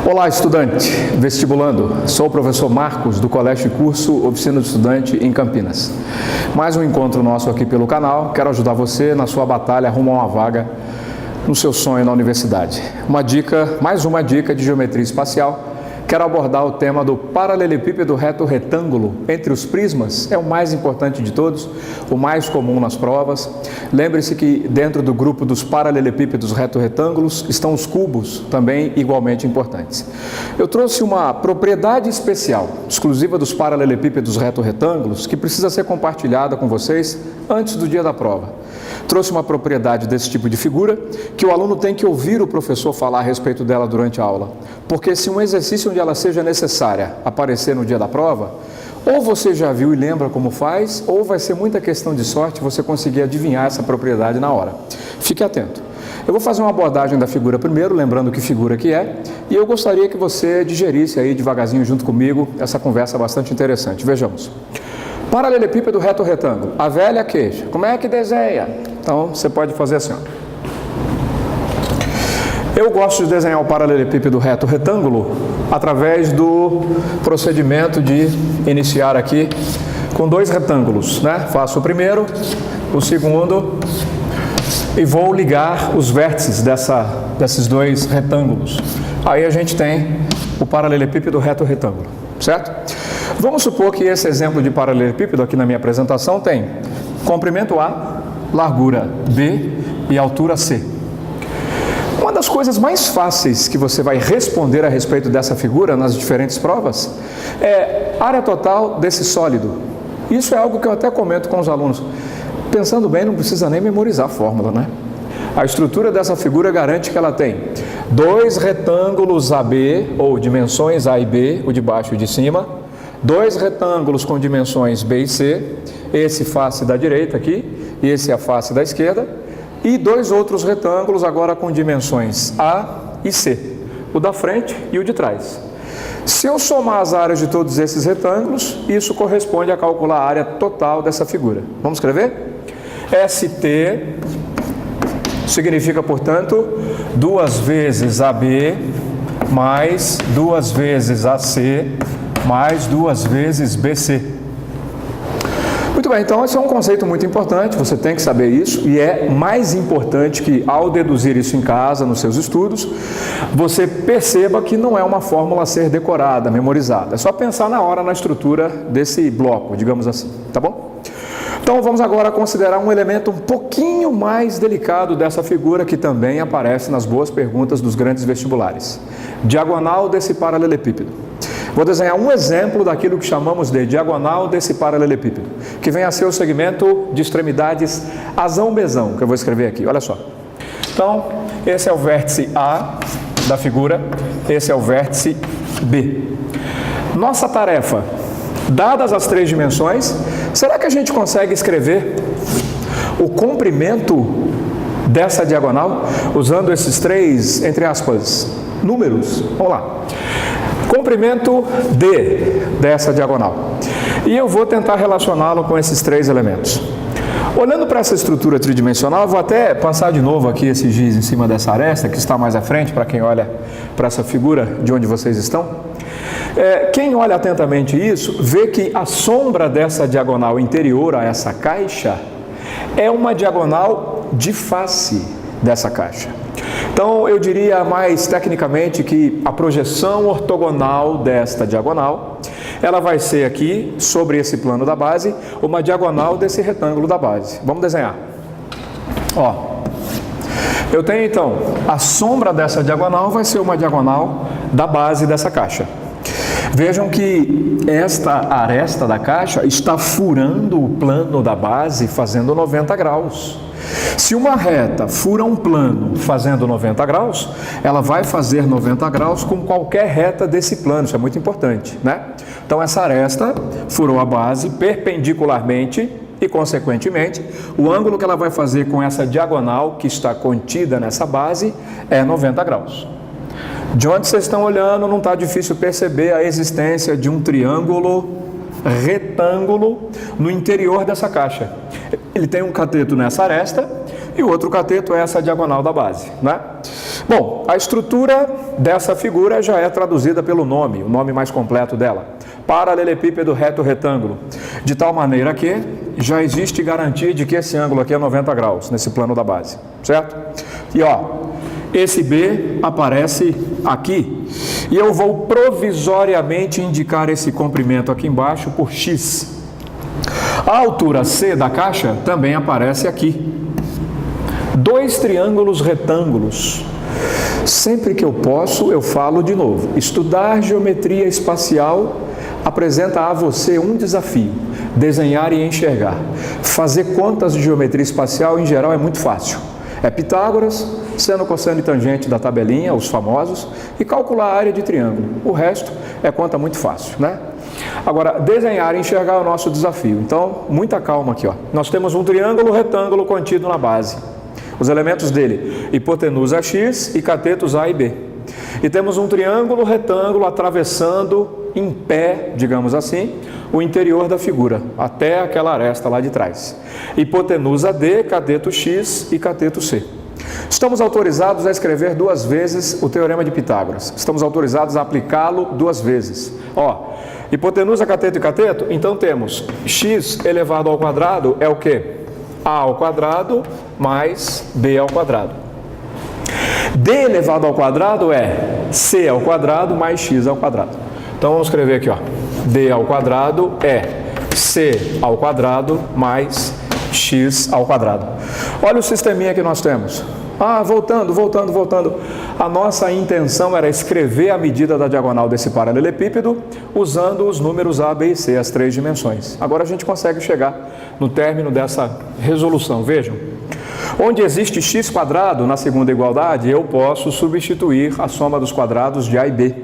Olá, estudante, vestibulando. Sou o professor Marcos, do Colégio e Curso Oficina do Estudante em Campinas. Mais um encontro nosso aqui pelo canal. Quero ajudar você na sua batalha rumo a uma vaga no seu sonho na universidade. Mais uma dica de geometria espacial. Quero abordar o tema do paralelepípedo reto-retângulo entre os prismas. É o mais importante de todos, o mais comum nas provas. Lembre-se que dentro do grupo dos paralelepípedos reto-retângulos estão os cubos, também igualmente importantes. Eu trouxe uma propriedade especial, exclusiva dos paralelepípedos reto-retângulos, que precisa ser compartilhada com vocês antes do dia da prova. Trouxe uma propriedade desse tipo de figura que o aluno tem que ouvir o professor falar a respeito dela durante a aula. Porque se um exercício onde ela seja necessária aparecer no dia da prova, ou você já viu e lembra como faz, ou vai ser muita questão de sorte você conseguir adivinhar essa propriedade na hora. Fique atento. Eu vou fazer uma abordagem da figura primeiro, lembrando que figura que é, e eu gostaria que você digerisse aí devagarzinho junto comigo essa conversa bastante interessante. Vejamos. Paralelepípedo reto-retângulo, a velha queixa. Como é que desenha? Então, você pode fazer assim, ó. Eu gosto de desenhar o paralelepípedo reto-retângulo através do procedimento de iniciar aqui com dois retângulos, né? Faço o primeiro, o segundo e vou ligar os vértices desses dois retângulos. Aí a gente tem o paralelepípedo reto-retângulo, certo? Vamos supor que esse exemplo de paralelepípedo aqui na minha apresentação tem comprimento A, largura B e altura C. Uma das coisas mais fáceis que você vai responder a respeito dessa figura nas diferentes provas é área total desse sólido. Isso é algo que eu até comento com os alunos. Pensando bem, não precisa nem memorizar a fórmula, né? A estrutura dessa figura garante que ela tem dois retângulos AB, ou dimensões A e B, o de baixo e o de cima, dois retângulos com dimensões B e C, esse face da direita aqui, e esse é a face da esquerda, e dois outros retângulos agora com dimensões A e C, o da frente e o de trás. Se eu somar as áreas de todos esses retângulos, isso corresponde a calcular a área total dessa figura. Vamos escrever? ST significa, portanto, 2 vezes AB mais 2 vezes AC mais 2 vezes BC. Muito bem, então esse é um conceito muito importante, você tem que saber isso, e é mais importante que ao deduzir isso em casa, nos seus estudos, você perceba que não é uma fórmula a ser decorada, memorizada. É só pensar na hora na estrutura desse bloco, digamos assim, tá bom? Então vamos agora considerar um elemento um pouquinho mais delicado dessa figura que também aparece nas boas perguntas dos grandes vestibulares. Diagonal desse paralelepípedo. Vou desenhar um exemplo daquilo que chamamos de diagonal desse paralelepípedo, que vem a ser o segmento de extremidades azão-bezão, que eu vou escrever aqui, olha só. Então, esse é o vértice A da figura, esse é o vértice B. Nossa tarefa, dadas as três dimensões, será que a gente consegue escrever o comprimento dessa diagonal, usando esses três, entre aspas, números? Vamos lá. Comprimento D dessa diagonal. E eu vou tentar relacioná-lo com esses três elementos. Olhando para essa estrutura tridimensional, eu vou até passar de novo aqui esse giz em cima dessa aresta, que está mais à frente, para quem olha para essa figura de onde vocês estão. Quem olha atentamente isso, vê que a sombra dessa diagonal interior a essa caixa é uma diagonal de face dessa caixa. Então, eu diria mais tecnicamente que a projeção ortogonal desta diagonal, ela vai ser aqui, sobre esse plano da base, uma diagonal desse retângulo da base. Vamos desenhar. Ó, eu tenho então, a sombra dessa diagonal vai ser uma diagonal da base dessa caixa. Vejam que esta aresta da caixa está furando o plano da base fazendo 90 graus. Se uma reta fura um plano fazendo 90 graus, ela vai fazer 90 graus com qualquer reta desse plano, isso é muito importante, né? Então essa aresta furou a base perpendicularmente e, consequentemente, o ângulo que ela vai fazer com essa diagonal que está contida nessa base é 90 graus. De onde vocês estão olhando, não está difícil perceber a existência de um triângulo retângulo no interior dessa caixa. Ele tem um cateto nessa aresta e o outro cateto é essa diagonal da base, né? Bom, a estrutura dessa figura já é traduzida pelo nome, o nome mais completo dela. Paralelepípedo reto retângulo. De tal maneira que já existe garantia de que esse ângulo aqui é 90 graus, nesse plano da base, certo? E ó, esse B aparece aqui. E eu vou provisoriamente indicar esse comprimento aqui embaixo por X. A altura C da caixa também aparece aqui. Dois triângulos retângulos. Sempre que eu posso, eu falo de novo. Estudar geometria espacial apresenta a você um desafio: desenhar e enxergar. Fazer contas de geometria espacial, em geral, é muito fácil. É Pitágoras, seno, cosseno e tangente da tabelinha, os famosos, e calcular a área de triângulo. O resto é conta muito fácil, né? Agora, desenhar e enxergar é o nosso desafio. Então, muita calma aqui, ó. Nós temos um triângulo retângulo contido na base. Os elementos dele, hipotenusa X e catetos A e B. E temos um triângulo retângulo atravessando em pé, digamos assim, o interior da figura, até aquela aresta lá de trás. Hipotenusa D, cateto X e cateto C. Estamos autorizados a escrever duas vezes o teorema de Pitágoras. Estamos autorizados a aplicá-lo duas vezes. Ó, hipotenusa, cateto e cateto, então temos x elevado ao quadrado é o quê? A ao quadrado mais B ao quadrado. D elevado ao quadrado é C ao quadrado mais X ao quadrado. Então vamos escrever aqui, ó. D ao quadrado é C ao quadrado mais X ao quadrado. Olha o sisteminha que nós temos. Voltando. A nossa intenção era escrever a medida da diagonal desse paralelepípedo usando os números A, B e C, as três dimensões. Agora a gente consegue chegar no término dessa resolução. Vejam, onde existe x quadrado na segunda igualdade, eu posso substituir a soma dos quadrados de A e B.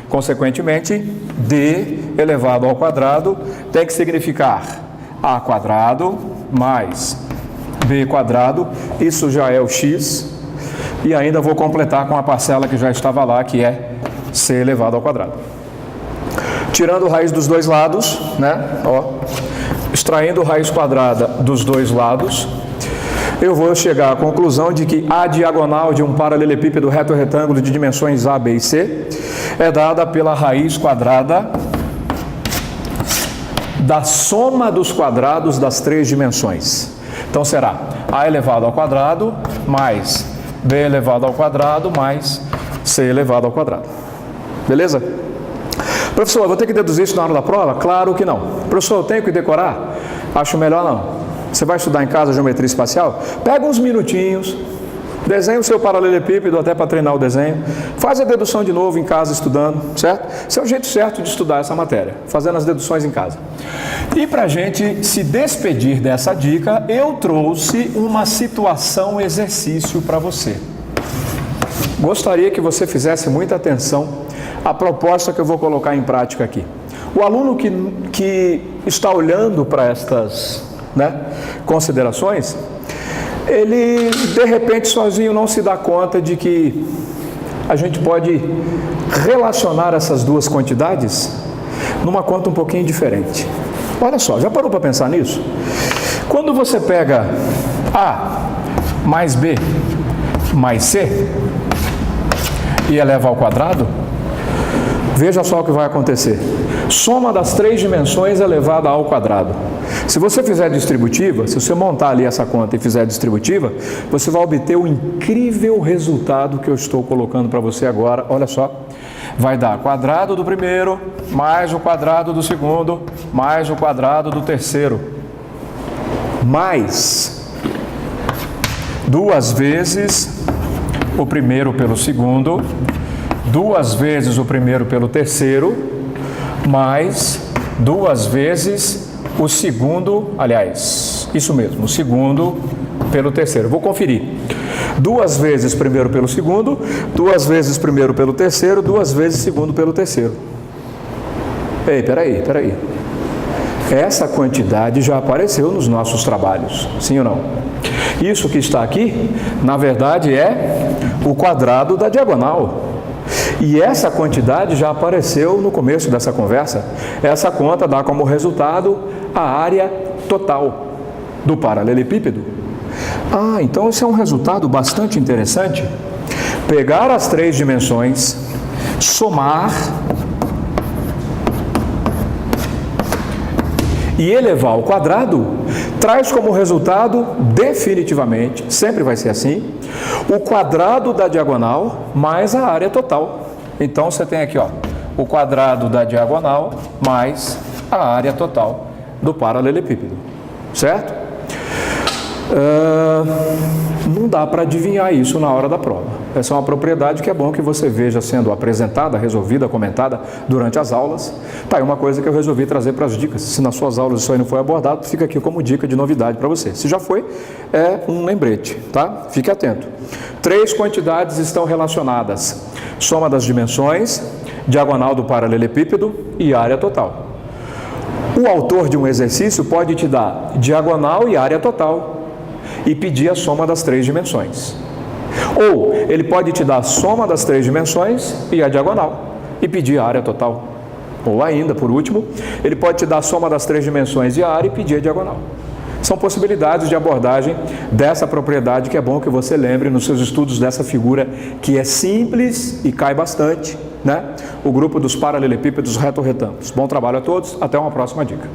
Consequentemente, D elevado ao quadrado tem que significar A quadrado mais B quadrado, isso já é o x, e ainda vou completar com a parcela que já estava lá, que é C elevado ao quadrado. Tirando raiz dos dois lados, né? Ó, extraindo raiz quadrada dos dois lados, eu vou chegar à conclusão de que a diagonal de um paralelepípedo reto retângulo de dimensões A, B e C é dada pela raiz quadrada da soma dos quadrados das três dimensões. Então será A elevado ao quadrado mais B elevado ao quadrado mais C elevado ao quadrado. Beleza? Professor, eu vou ter que deduzir isso na hora da prova? Claro que não. Professor, eu tenho que decorar? Acho melhor não. Você vai estudar em casa geometria espacial? Pega uns minutinhos, desenha o seu paralelepípedo até para treinar o desenho, faz a dedução de novo em casa estudando, certo? Esse é o jeito certo de estudar essa matéria, fazendo as deduções em casa. E para a gente se despedir dessa dica, eu trouxe uma situação exercício para você. Gostaria que você fizesse muita atenção à proposta que eu vou colocar em prática aqui. O aluno que está olhando para estas, considerações, ele de repente sozinho não se dá conta de que a gente pode relacionar essas duas quantidades numa conta um pouquinho diferente. Olha só, já parou para pensar nisso? Quando você pega A mais B mais C e eleva ao quadrado, veja só o que vai acontecer. Soma das três dimensões elevada ao quadrado. Se você fizer distributiva, se você montar ali essa conta e fizer distributiva, você vai obter o incrível resultado que eu estou colocando para você agora. Olha só, vai dar quadrado do primeiro, mais o quadrado do segundo, mais o quadrado do terceiro, mais duas vezes o primeiro pelo segundo, duas vezes o primeiro pelo terceiro, mais duas vezes o segundo, aliás, isso mesmo, o segundo pelo terceiro. Vou conferir. Duas vezes primeiro pelo segundo, duas vezes primeiro pelo terceiro, duas vezes segundo pelo terceiro. Ei, peraí. Essa quantidade já apareceu nos nossos trabalhos, sim ou não? Isso que está aqui, na verdade, é o quadrado da diagonal. E essa quantidade já apareceu no começo dessa conversa. Essa conta dá como resultado a área total do paralelepípedo. Então esse é um resultado bastante interessante, pegar as três dimensões, somar e elevar ao quadrado, traz como resultado, definitivamente, sempre vai ser assim, o quadrado da diagonal mais a área total. Então, você tem aqui, ó, o quadrado da diagonal mais a área total do paralelepípedo, certo? Não dá para adivinhar isso na hora da prova. Essa é uma propriedade que é bom que você veja sendo apresentada, resolvida, comentada durante as aulas. Tá aí uma coisa que eu resolvi trazer para as dicas. Se nas suas aulas isso aí não foi abordado, fica aqui como dica de novidade para você. Se já foi, é um lembrete, tá? Fique atento. Três quantidades estão relacionadas: soma das dimensões, diagonal do paralelepípedo e área total. O autor de um exercício pode te dar diagonal e área total e pedir a soma das três dimensões. Ou ele pode te dar a soma das três dimensões e a diagonal e pedir a área total. Ou ainda, por último, ele pode te dar a soma das três dimensões e a área e pedir a diagonal. São possibilidades de abordagem dessa propriedade que é bom que você lembre nos seus estudos dessa figura que é simples e cai bastante, né? O grupo dos paralelepípedos retorretângulos. Bom trabalho a todos, até uma próxima dica.